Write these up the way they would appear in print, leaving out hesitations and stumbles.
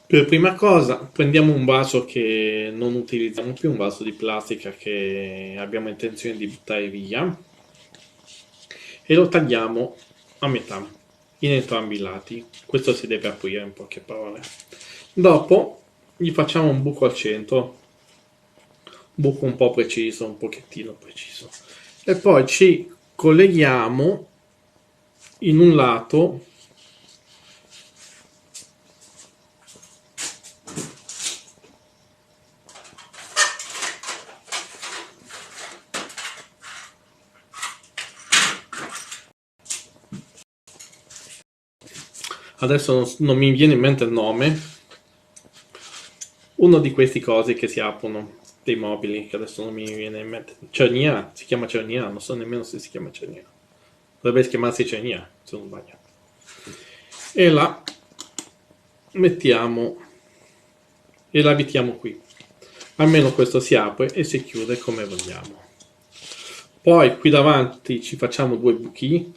Per prima cosa prendiamo un vaso che non utilizziamo più, un vaso di plastica che abbiamo intenzione di buttare via e lo tagliamo a metà in entrambi i lati. Questo si deve aprire in poche parole. Dopo gli facciamo un buco al centro, un buco un po' preciso, un pochettino preciso, e poi ci colleghiamo in un lato adesso non mi viene in mente il nome, uno di questi cosi che si aprono, dei mobili, che adesso non mi viene in mente. Cerniera, si chiama cerniera, non so nemmeno se si chiama cerniera. Dovrebbe chiamarsi cerniera, se non sbaglio. E la mettiamo e la mettiamo qui. Almeno questo si apre e si chiude come vogliamo. Poi qui davanti ci facciamo due buchi,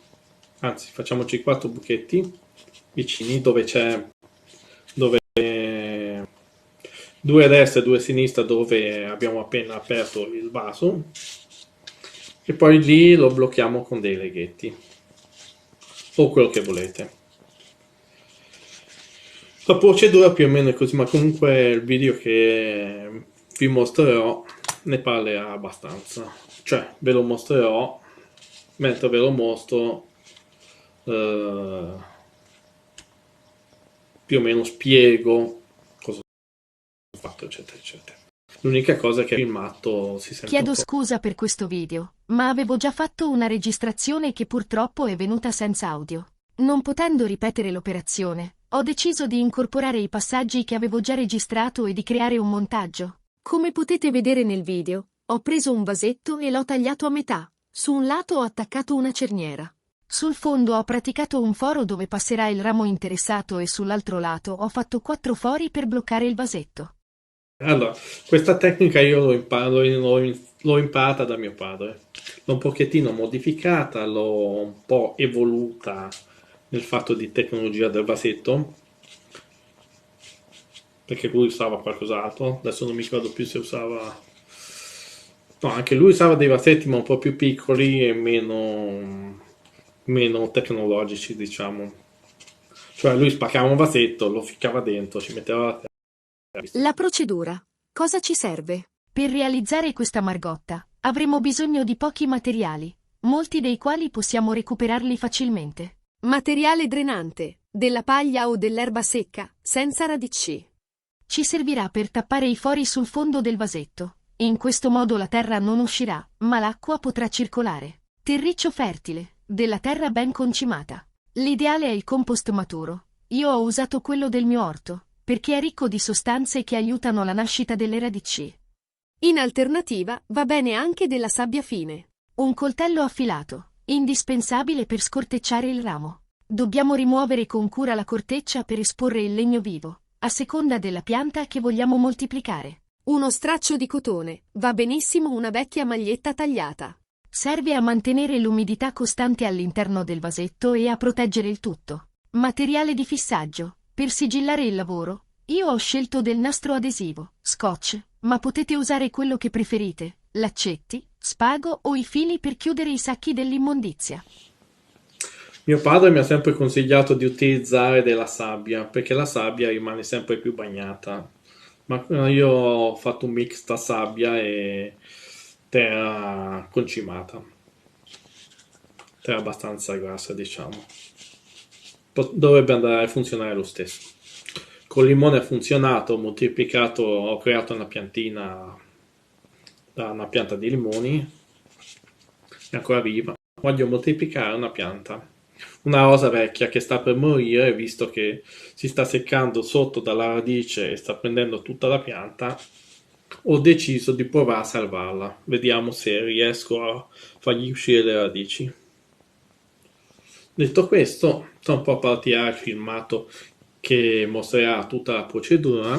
anzi facciamoci 4 buchetti vicini dove c'è due a destra e due a sinistra dove abbiamo appena aperto il vaso, e poi lì lo blocchiamo con dei leghetti o quello che volete. La procedura più o meno è così, ma comunque il video che vi mostrerò ne parlerà abbastanza, cioè ve lo mostrerò mentre ve lo mostro, più o meno spiego cosa ho fatto, eccetera eccetera. L'unica cosa è che il filmato si sente Chiedo un po'. scusa per questo video, ma avevo già fatto una registrazione che purtroppo è venuta senza audio. Non potendo ripetere l'operazione, ho deciso di incorporare i passaggi che avevo già registrato e di creare un montaggio. Come potete vedere nel video, ho preso un vasetto e l'ho tagliato a metà. Su un lato ho attaccato una cerniera. Sul fondo ho praticato un foro dove passerà il ramo interessato e sull'altro lato ho fatto 4 fori per bloccare il vasetto. Allora, questa tecnica io l'ho imparata da mio padre. L'ho un pochettino modificata, l'ho un po' evoluta nel fatto di tecnologia del vasetto, perché lui usava qualcos'altro, adesso non mi ricordo più se usava. No, anche lui usava dei vasetti ma un po' più piccoli e meno tecnologici, diciamo. Cioè lui spaccava un vasetto, lo ficcava dentro, ci metteva la terra. La procedura. Cosa ci serve? Per realizzare questa margotta, avremo bisogno di pochi materiali, molti dei quali possiamo recuperarli facilmente. Materiale drenante, della paglia o dell'erba secca, senza radici. Ci servirà per tappare i fori sul fondo del vasetto. In questo modo la terra non uscirà, ma l'acqua potrà circolare. Terriccio fertile, della terra ben concimata. L'ideale è il compost maturo. Io ho usato quello del mio orto, perché è ricco di sostanze che aiutano la nascita delle radici. In alternativa, va bene anche della sabbia fine. Un coltello affilato, indispensabile per scortecciare il ramo. Dobbiamo rimuovere con cura la corteccia per esporre il legno vivo, a seconda della pianta che vogliamo moltiplicare. Uno straccio di cotone, va benissimo una vecchia maglietta tagliata. Serve a mantenere l'umidità costante all'interno del vasetto e a proteggere il tutto. Materiale di fissaggio. Per sigillare il lavoro, io ho scelto del nastro adesivo, scotch, ma potete usare quello che preferite, laccetti, spago o i fili per chiudere i sacchi dell'immondizia. Mio padre mi ha sempre consigliato di utilizzare della sabbia, perché la sabbia rimane sempre più bagnata. Ma io ho fatto un mix tra sabbia e terra concimata. Terra abbastanza grassa, diciamo. Dovrebbe andare a funzionare lo stesso. Con il limone ha funzionato, ho moltiplicato, ho creato una piantina da una pianta di limoni, è ancora viva. Voglio moltiplicare una pianta, una rosa vecchia che sta per morire, visto che si sta seccando sotto dalla radice e sta prendendo tutta la pianta. Ho deciso di provare a salvarla. Vediamo se riesco a fargli uscire le radici. Detto questo, tra un po' partirà il filmato che mostrerà tutta la procedura.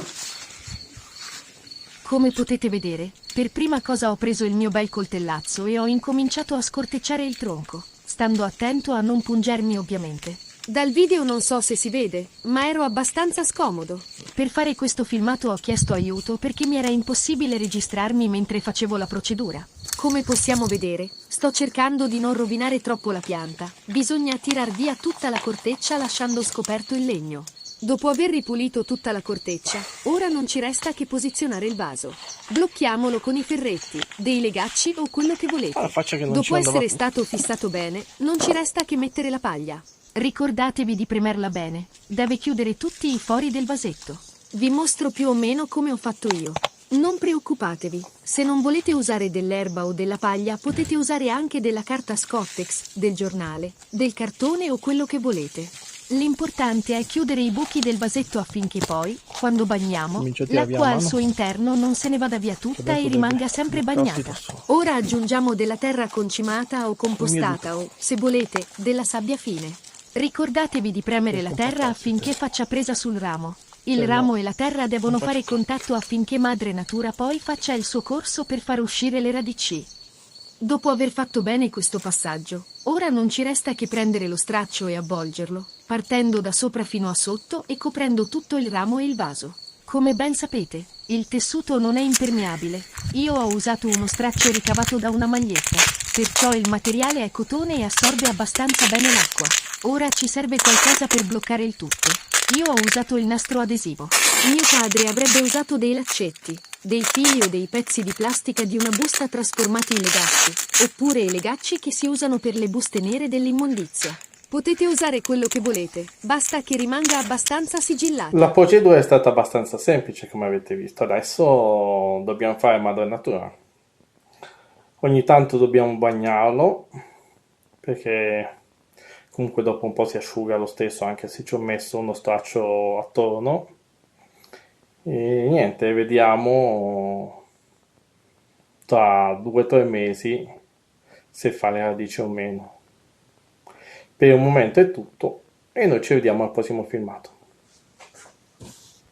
Come potete vedere, per prima cosa ho preso il mio bel coltellazzo e ho incominciato a scortecciare il tronco, stando attento a non pungermi ovviamente. Dal video non so se si vede, ma ero abbastanza scomodo. Per fare questo filmato ho chiesto aiuto perché mi era impossibile registrarmi mentre facevo la procedura. Come possiamo vedere, sto cercando di non rovinare troppo la pianta. Bisogna tirar via tutta la corteccia lasciando scoperto il legno. Dopo aver ripulito tutta la corteccia, ora non ci resta che posizionare il vaso. Blocchiamolo con i ferretti, dei legacci o quello che volete. Dopo essere stato fissato bene, non ci resta che mettere la paglia. Ricordatevi di premerla bene, deve chiudere tutti i fori del vasetto. Vi mostro più o meno come ho fatto io. Non preoccupatevi, se non volete usare dell'erba o della paglia potete usare anche della carta Scottex, del giornale, del cartone o quello che volete. L'importante è chiudere i buchi del vasetto affinché poi, quando bagniamo, l'acqua al suo interno non se ne vada via tutta e rimanga sempre bagnata. Ora aggiungiamo della terra concimata o compostata o, se volete, della sabbia fine. Ricordatevi di premere la terra affinché faccia presa sul ramo. Il ramo e la terra devono fare contatto affinché Madre Natura poi faccia il suo corso per far uscire le radici. Dopo aver fatto bene questo passaggio, ora non ci resta che prendere lo straccio e avvolgerlo, partendo da sopra fino a sotto e coprendo tutto il ramo e il vaso. Come ben sapete, il tessuto non è impermeabile. Io ho usato uno straccio ricavato da una maglietta, perciò il materiale è cotone e assorbe abbastanza bene l'acqua. Ora ci serve qualcosa per bloccare il tutto. Io ho usato il nastro adesivo. Mio padre avrebbe usato dei laccetti, dei fili o dei pezzi di plastica di una busta trasformati in legacci, oppure i legacci che si usano per le buste nere dell'immondizia. Potete usare quello che volete, basta che rimanga abbastanza sigillato. La procedura è stata abbastanza semplice, come avete visto. Adesso dobbiamo fare Madre Natura. Ogni tanto dobbiamo bagnarlo, perché comunque dopo un po' si asciuga lo stesso, anche se ci ho messo uno straccio attorno. E niente, vediamo tra 2 o 3 mesi se fa le radici o meno. Per il momento è tutto e noi ci vediamo al prossimo filmato.